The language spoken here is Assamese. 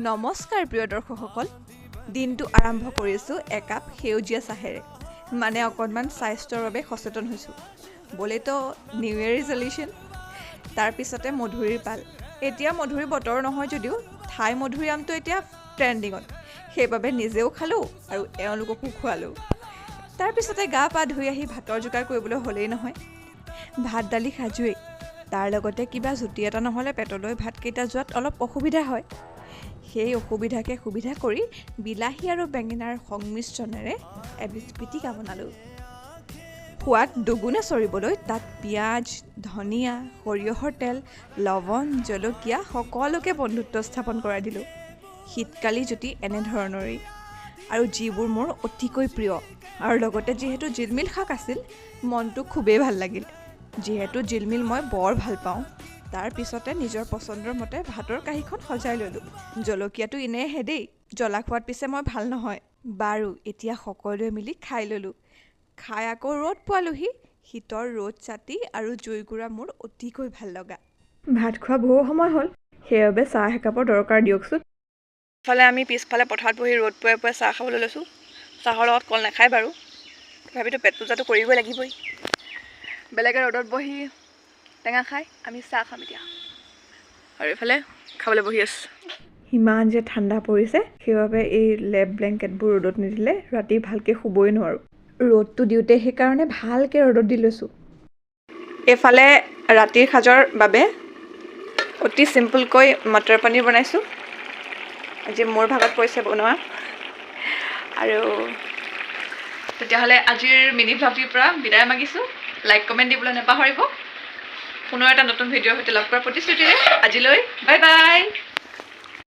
নমস্কাৰ প্ৰিয় দৰ্শকসকল, দিনটো আৰম্ভ কৰিছোঁ একাপ সেউজীয়া চাহেৰে। মানে অকণমান স্বাস্থ্যৰ বাবে সচেতন হৈছোঁ। বোলেতো নিউ ইয়েৰ ৰিজলিউশ্যন। তাৰপিছতে মধুৰিৰ পাল। এতিয়া মধুৰিৰ বতৰ নহয় যদিও থাই মধুৰিআমটো এতিয়া ট্ৰেণ্ডিঙত। সেইবাবে নিজেও খালোঁ আৰু এওঁলোককো খোৱালোঁ। তাৰপিছতে গা পা ধুই আহি ভাতৰ যোগাৰ কৰিবলৈ হ'লেই নহয়। ভাত দালি সাজুৱেই। তাৰ লগতে কিবা জুতি এটা নহ'লে পেটলৈ ভাতকেইটা যোৱাত অলপ অসুবিধা হয়। সেই অসুবিধাকে সুবিধা কৰি বিলাহী আৰু বেঙেনাৰ সংমিশ্ৰণেৰে এবিধ পিটিকা বনালোঁ। সোৱাদ দুগুণে চৰিবলৈ তাত পিঁয়াজ, ধনিয়া, সৰিয়হৰ তেল, লৱণ, জলকীয়া সকলোকে বন্ধুত্ব স্থাপন কৰাই দিলোঁ। শীতকালি জুতি এনেধৰণৰেই আৰু যিবোৰ মোৰ অতিকৈ প্ৰিয়। আৰু লগতে যিহেতু জিলমিল শাক আছিল, মনটো খুবেই ভাল লাগিল। যিহেতু জিলমিল মই বৰ ভাল পাওঁ। তাৰপিছতে নিজৰ পচন্দৰ মতে ভাতৰ কাঁহীখন সজাই ল'লোঁ। জলকীয়াটো এনেহে দেই, জ্বলা খোৱাত পিছে মই ভাল নহয়। বাৰু এতিয়া সকলোৱে মিলি খাই ল'লোঁ। খাই আকৌ ৰ'দ পোৱালোহি। শীতৰ ৰ'দ ছাতি আৰু জুইকুৰা মোৰ অতিকৈ ভাল লগা। ভাত খোৱা বহু সময় হ'ল, সেইবাবে চাহ একাপৰ দৰকাৰ দিয়কচোন। ইফালে আমি পিছফালে পথাৰত বহি ৰ'দ পোৱাই পোৱাই চাহ খাবলৈ লৈছোঁ। চাহৰ লগত কল নাখায় বাৰু, তথাপিতো পেট পূজাটো কৰিবই লাগিবই। বেলেগে ৰ'দত বহি টেঙা খাই, আমি চাহ খাম এতিয়া। আৰু এইফালে খাবলৈ বহি আছোঁ। ইমান যে ঠাণ্ডা পৰিছে, সেইবাবে এই লেপ ব্লেংকেটবোৰ ৰ'দত নিদিলে ৰাতি ভালকৈ শুবই নোৱাৰোঁ। ৰ'দটো দিওঁতে সেইকাৰণে ভালকৈ ৰ'দত দি লৈছোঁ। এইফালে ৰাতিৰ সাজৰ বাবে অতি চিম্পুলকৈ মটৰ পনীৰ বনাইছোঁ। আজি মোৰ ভাগত পৰিছে বনোৱা। আৰু তেতিয়াহ'লে আজিৰ মিনি ভ্লগটিৰ পৰা বিদায় মাগিছোঁ। লাইক কমেণ্ট দিবলৈ নাপাহৰিব। পুনৰ এটা নতুন ভিডিঅ'ৰ সৈতে লগ কৰাৰ প্ৰতিশ্ৰুতিৰে আজিলৈ বাই বাই।